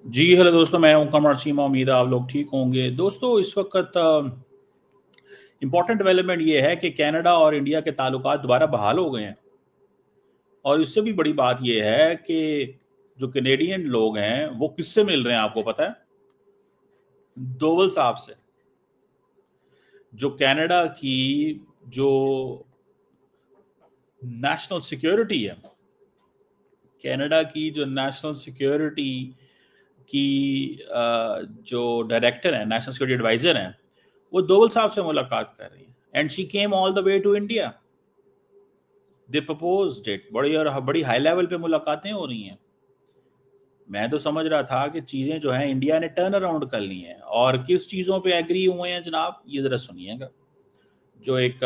जी hello दोस्तों, मैं हूं कमर चीमा। उम्मीद है आप लोग ठीक होंगे। दोस्तों, इस वक्त इम्पॉर्टेंट डेवलपमेंट ये है कि कनाडा और इंडिया के ताल्लुकात दोबारा बहाल हो गए हैं। और इससे भी बड़ी बात ये है कि जो कनेडियन लोग हैं वो किससे मिल रहे हैं, आपको पता है? डोवल साहब से। जो कनाडा की जो नेशनल सिक्योरिटी है, कनाडा की जो नेशनल सिक्योरिटी की जो डायरेक्टर है, नेशनल सिक्योरिटी एडवाइजर हैं, वो डोवल साहब से मुलाकात कर रही है। And she came all the way to India. They proposed it. बड़ी हाई लेवल पे मुलाकातें हो रही हैं। मैं तो समझ रहा था कि चीजें जो हैं इंडिया ने टर्न अराउंड कर ली हैं। और किस चीजों पे एग्री हुए हैं जनाब, ये जरा सुनिएगा। जो एक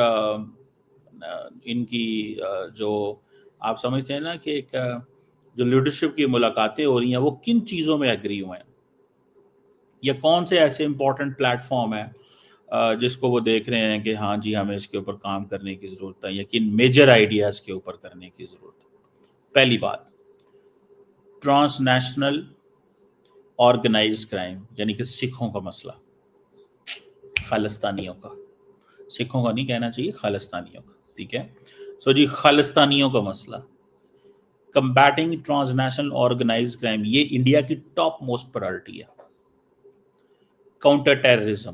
इनकी जो आप समझते हैं ना कि एक जो लीडरशिप की मुलाकातें हो रही हैं, वो किन चीजों में एग्री हुए हैं, या कौन से ऐसे इंपॉर्टेंट प्लेटफॉर्म है जिसको वो देख रहे हैं कि हाँ जी, हमें इसके ऊपर काम करने की ज़रूरत है, या किन मेजर आइडियाज़ के ऊपर करने की ज़रूरत है। पहली बात, ट्रांसनेशनल ऑर्गेनाइज्ड क्राइम, यानी कि सिखों का मसला, खालिस्तानियों का। सिखों का नहीं कहना चाहिए, खालिस्तानियों का। ठीक है। सो जी, खालिस्तानियों का मसला, कंबैटिंग ट्रांसनेशनल ऑर्गेनाइज्ड क्राइम, ये इंडिया की टॉप मोस्ट प्रायोरिटी है। काउंटर टेररिज्म,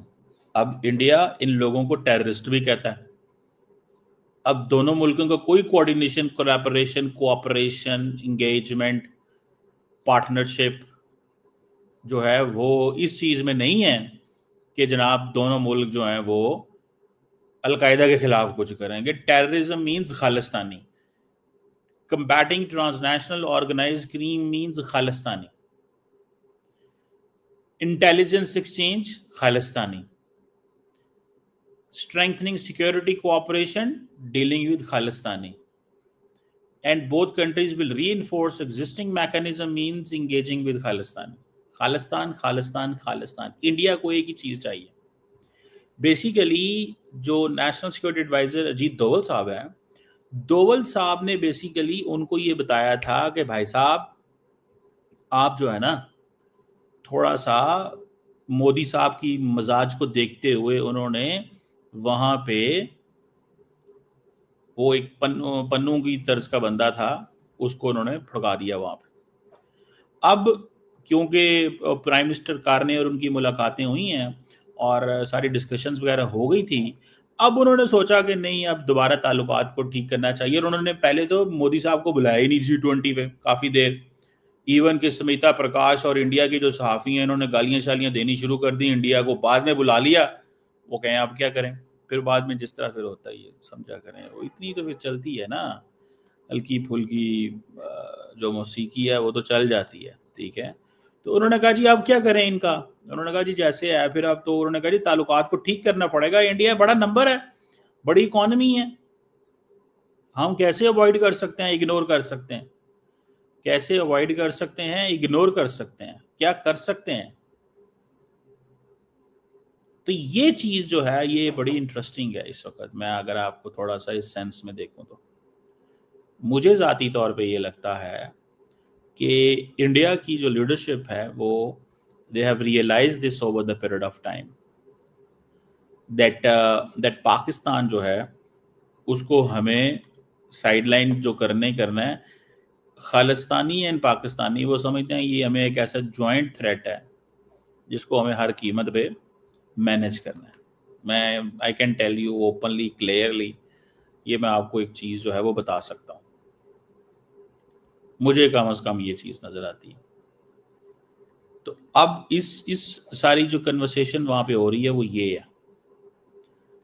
अब इंडिया इन लोगों को टेररिस्ट भी कहता है। अब दोनों मुल्कों का कोई coordination, collaboration, cooperation, engagement, partnership जो है वो इस चीज में नहीं है कि जनाब दोनों मुल्क जो हैं वो अलकायदा के खिलाफ कुछ करेंगे। Terrorism means Khalistani, combating transnational organised crime means Khalistani, intelligence exchange Khalistani, strengthening security cooperation dealing with Khalistani, and both countries will reinforce existing mechanism means engaging with Khalistan. Khalistan Khalistan Khalistan, India को एक ही चीज चाहिए। बेसिकली जो national security adviser Ajit Doval sahab हैं, डोवल साहब ने basically उनको ये बताया था कि भाई साहब, आप जो है ना, थोड़ा सा मोदी साहब की मजाज को देखते हुए उन्होंने वहां पे, वो एक पन्नू की तर्ज का बंदा था, उसको उन्होंने भड़का दिया वहां पे। अब क्योंकि प्राइम मिनिस्टर कारने और उनकी मुलाकातें हुई हैं और सारी डिस्कशंस वगैरह हो गई थी, अब उन्होंने सोचा कि नहीं, अब दोबारा ताल्लुकात को ठीक करना चाहिए। और उन्होंने पहले तो मोदी साहब को बुलाया ही नहीं G20 पे काफ़ी देर। इवन कि स्मिता प्रकाश और इंडिया के जो सहाफ़ी हैं, इन्होंने गालियाँ शालियाँ देनी शुरू कर दी इंडिया को। बाद में बुला लिया, वो कहें अब क्या करें। फिर बाद में जिस तरह फिर होता ही है, समझा करें। वो इतनी तो फिर चलती है ना, हल्की फुल्की जो मौसीकी है वो तो चल जाती है। ठीक है। तो उन्होंने कहा जी अब क्या करें इनका। उन्होंने कहा जी जैसे है फिर, अब तो उन्होंने कहा जी ताल्लुकात को ठीक करना पड़ेगा। इंडिया बड़ा नंबर है, बड़ी इकॉनमी है, हम कैसे अवॉइड कर सकते हैं, इग्नोर कर सकते हैं? कैसे अवॉइड कर सकते हैं, इग्नोर कर सकते हैं, क्या कर सकते हैं? तो ये चीज जो है ये बड़ी इंटरेस्टिंग है इस वक्त। मैं अगर आपको थोड़ा सा इस सेंस में देखूं तो मुझे ज़ाती तौर पे ये लगता है कि इंडिया की जो लीडरशिप है वो, they have realise this over the period of time that that Pakistan जो है उसको हमें साइडलाइन जो करना है। खालिस्तानी एंड पाकिस्तानी वो समझते हैं ये हमें एक ऐसा जॉइंट थ्रेट है जिसको हमें हर कीमत पे मैनेज करना है। मैं I can tell you openly clearly, ये मैं आपको एक चीज़ जो है वो बता सकता हूँ। मुझे कम अज़ कम ये चीज़ नज़र आती है। तो अब इस सारी जो कन्वर्सेशन वहाँ पे हो रही है वो ये है।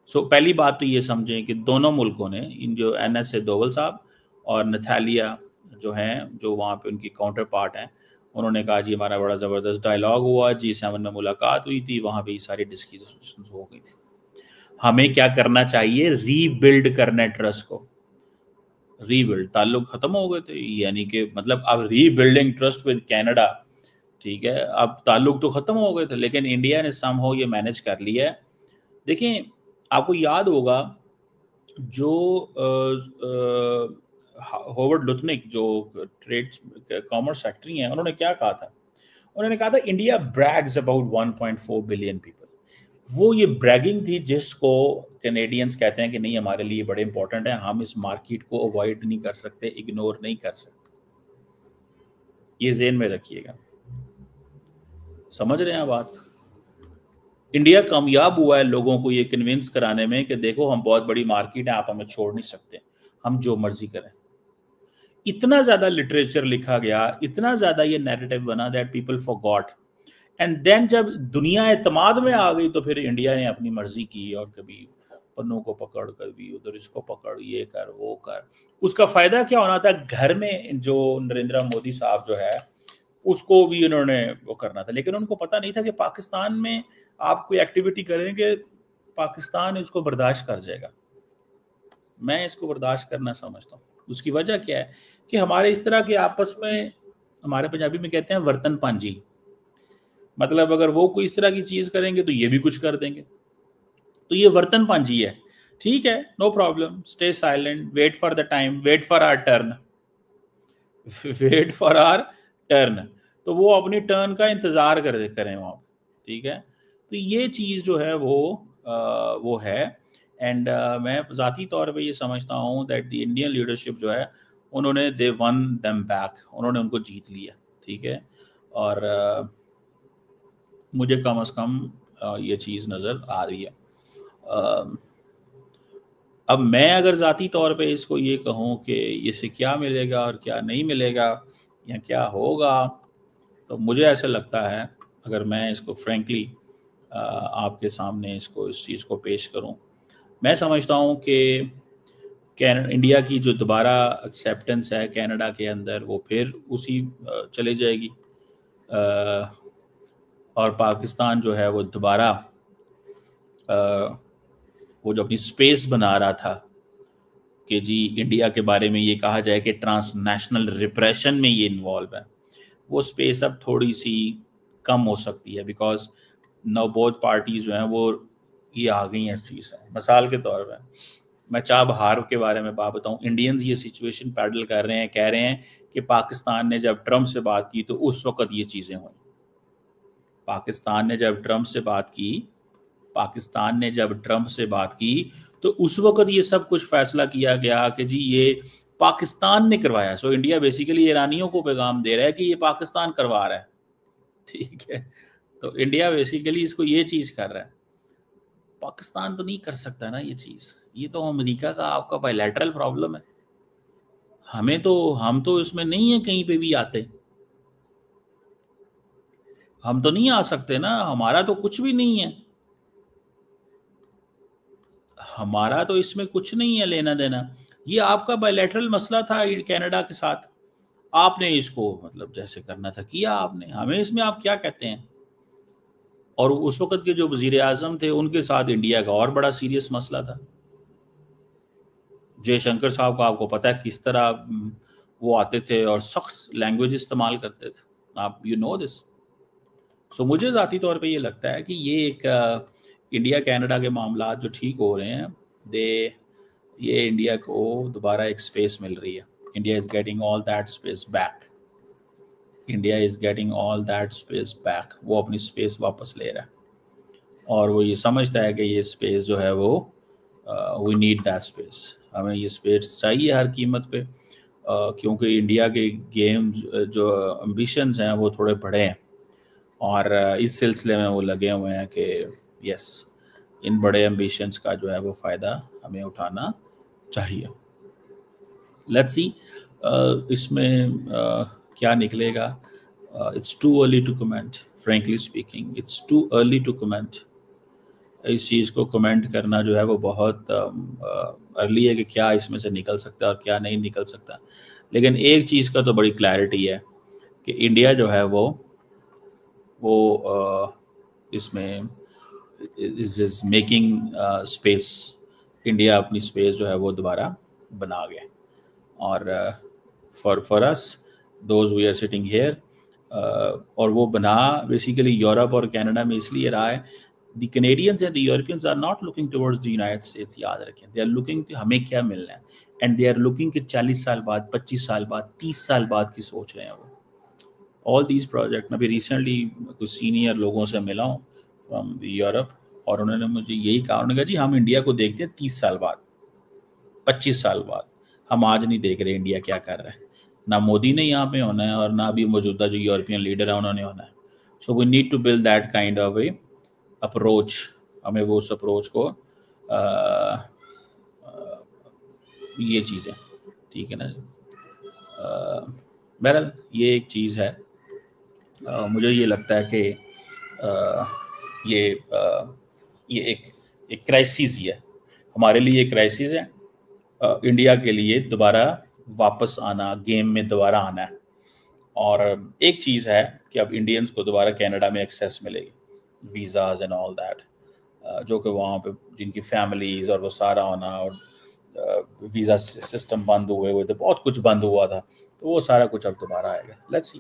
सो पहली बात तो ये समझें कि दोनों मुल्कों ने, इन जो NSA डोवल साहब और नथालिया जो हैं, जो वहाँ पे उनकी काउंटर पार्ट हैं, उन्होंने कहा जी हमारा बड़ा ज़बरदस्त डायलॉग हुआ, G7 में मुलाकात हुई थी, वहाँ पे ये सारी डिस्कशन हो गई थी। हमें क्या करना चाहिए, रीबिल्ड करना है ट्रस्ट को। रीबिल्ड, ताल्लुक खत्म हो गए थे, यानी कि मतलब अब रीबिल्डिंग ट्रस्ट विद कनाडा। ठीक है, अब ताल्लुक तो खत्म हो गए थे, लेकिन इंडिया ने समहाउ ये मैनेज कर लिया है। देखिए, आपको याद होगा जो होवर्ड लुथनिक जो ट्रेड कॉमर्स सेक्रेटरी हैं, उन्होंने क्या कहा था? उन्होंने कहा था India Bragg's about 1.4 billion people. वो ये ब्रैगिंग थी जिसको कैनेडियंस कहते हैं कि नहीं हमारे लिए बड़े इंपॉर्टेंट है, हम इस मार्केट को अवॉइड नहीं कर सकते, इग्नोर नहीं कर सकते। ये ज़हन में रखिएगा, समझ रहे हैं बात। इंडिया कामयाब हुआ है लोगों को ये कन्विंस कराने में कि देखो हम बहुत बड़ी मार्केट है, आप हमें छोड़ नहीं सकते, हम जो मर्जी करें। इतना ज्यादा लिटरेचर लिखा गया, इतना ज्यादा ये नैरेटिव बना that people forgot. And then जब दुनिया एतमाद में आ गई तो फिर इंडिया ने अपनी मर्जी की और कभी पन्नों को पकड़, कभी उधर इसको पकड़, ये कर वो कर। उसका फायदा क्या होना था, घर में जो नरेंद्र मोदी साहब जो है उसको भी उन्होंने वो करना था, लेकिन उनको पता नहीं था कि पाकिस्तान में आप कोई एक्टिविटी करेंगे पाकिस्तान इसको बर्दाश्त कर जाएगा। मैं इसको बर्दाश्त करना समझता हूँ। उसकी वजह क्या है कि हमारे इस तरह के आपस में, हमारे पंजाबी में कहते हैं वर्तन पांजी, मतलब अगर वो कोई इस तरह की चीज करेंगे तो ये भी कुछ कर देंगे, तो ये वर्तन पांजी है। ठीक है, no problem, stay silent, wait for the time, wait for our turn, wait for our turn. तो वो अपनी टर्न का इंतजार करें वहाँ, ठीक है। तो ये चीज़ जो है वो है। एंड मैं ज़ाती तौर पे ये समझता हूँ दैट द इंडियन लीडरशिप जो है उन्होंने दे वन देम बैक, उन्होंने उनको जीत लिया, ठीक है। और मुझे कम से कम ये चीज़ नज़र आ रही है। अब मैं अगर ज़ाती तौर पे इसको ये कहूँ कि इससे क्या मिलेगा और क्या नहीं मिलेगा या क्या होगा, तो मुझे ऐसा लगता है, अगर मैं इसको फ्रेंकली आपके सामने इस चीज़ को पेश करूं, मैं समझता हूं कि इंडिया की जो दोबारा एक्सेप्टेंस है कनाडा के अंदर वो फिर उसी चले जाएगी, और पाकिस्तान जो है वो दोबारा वो जो अपनी स्पेस बना रहा था कि जी इंडिया के बारे में ये कहा जाए कि ट्रांसनेशनल रिप्रेशन में ये इन्वॉल्व है, वो स्पेस अब थोड़ी सी कम हो सकती है, बिकॉज नवबोध पार्टी जो हैं वो ये आ गई हैं इस चीज़ से। मिसाल के तौर पर मैं चाबहार के बारे में बात बताऊं, इंडियंस ये सिचुएशन पैडल कर रहे हैं, कह रहे हैं कि पाकिस्तान ने जब ट्रंप से बात की तो उस वक्त ये चीज़ें हुई। पाकिस्तान ने जब ट्रंप से बात की तो उस वक्त ये सब कुछ फैसला किया गया कि जी ये पाकिस्तान ने करवाया। सो इंडिया बेसिकली ईरानियों को पैगाम दे रहा है कि ये पाकिस्तान करवा रहा है, ठीक है। तो इंडिया बेसिकली इसको ये चीज़ कर रहा है, पाकिस्तान तो नहीं कर सकता ना ये चीज़, ये तो अमेरिका का आपका बायलैटरल प्रॉब्लम है। हम तो इसमें नहीं है कहीं पे भी आते, हम तो नहीं आ सकते ना, हमारा तो कुछ भी नहीं है, हमारा तो इसमें कुछ नहीं है लेना देना। ये आपका बायलैटरल मसला था कनाडा के साथ, आपने इसको मतलब जैसे करना था किया आपने, हमें इसमें आप क्या कहते हैं। और उस वक्त के जो वजीर आजम थे उनके साथ इंडिया का और बड़ा सीरियस मसला था। जयशंकर साहब का आपको पता है किस तरह वो आते थे और सख्त लैंग्वेज इस्तेमाल करते थे, आप यू नो दिस। सो मुझे ज़ाती तौर पे ये लगता है कि ये एक इंडिया कनाडा के मामला जो ठीक हो रहे हैं, ये इंडिया को दोबारा एक स्पेस मिल रही है। India is getting all that space back, India is getting all that space back. वो अपनी स्पेस वापस ले रहा है और वो ये समझता है कि ये स्पेस जो है वो वी नीड दैट स्पेस, हमें ये स्पेस चाहिए हर कीमत पे, क्योंकि इंडिया के गेम्स जो एम्बिशंस हैं वो थोड़े बड़े हैं और इस सिलसिले में वो लगे हुए हैं कि यस इन बड़े एम्बिशंस का जो है वो फ़ायदा हमें उठाना चाहिए। लेट्स सी इसमें क्या निकलेगा। It's too early to comment, frankly speaking it's too early to comment. इस चीज़ को कमेंट करना जो है वो बहुत अर्ली है कि क्या इसमें से निकल सकता है और क्या नहीं निकल सकता। लेकिन एक चीज़ का तो बड़ी क्लैरिटी है कि इंडिया जो है वो इसमें इज मेकिंग स्पेस, इंडिया अपनी स्पेस जो है वो दोबारा बना गया। और for us those we are sitting here, और वो बना बेसिकली यूरोप और कनाडा में इसलिए रहा है, the Canadians and the Europeans are not looking towards the United States, याद रखें, दे आर लुकिंग हमें क्या मिलना है, एंड दे आर लुकिंग कि 40 साल बाद, 25 साल बाद, 30 साल बाद की सोच रहे हैं वो। All these project. मैं अभी रिसेंटली कुछ सीनियर लोगों से मिला हूँ फ्रॉम यूरोप, और उन्होंने मुझे यही कहा, उन्होंने कहा जी हम इंडिया को देखते हैं 30 साल बाद, 25 साल बाद, हम आज नहीं देख रहे इंडिया क्या कर रहा है। ना मोदी ने यहाँ पे होना है और ना भी मौजूदा जो यूरोपियन लीडर है उन्होंने होना है। So we need to build that kind of a approach. हमें वो उस अप्रोच को ये चीज़ है, ठीक है ना। बहरहाल ये एक चीज़ है। मुझे ये लगता है कि ये एक क्राइसिस ही है, हमारे लिए क्राइसिस है। इंडिया के लिए दोबारा वापस आना, गेम में दोबारा आना है। और एक चीज़ है कि अब इंडियंस को दोबारा कनाडा में एक्सेस मिलेगी, वीज़ाज एंड ऑल दैट, जो कि वहाँ पे जिनकी फैमिलीज और वो सारा होना, और वीज़ा सिस्टम बंद हुए तो बहुत कुछ बंद हुआ था, तो वो सारा कुछ अब दोबारा आएगा। Let's see.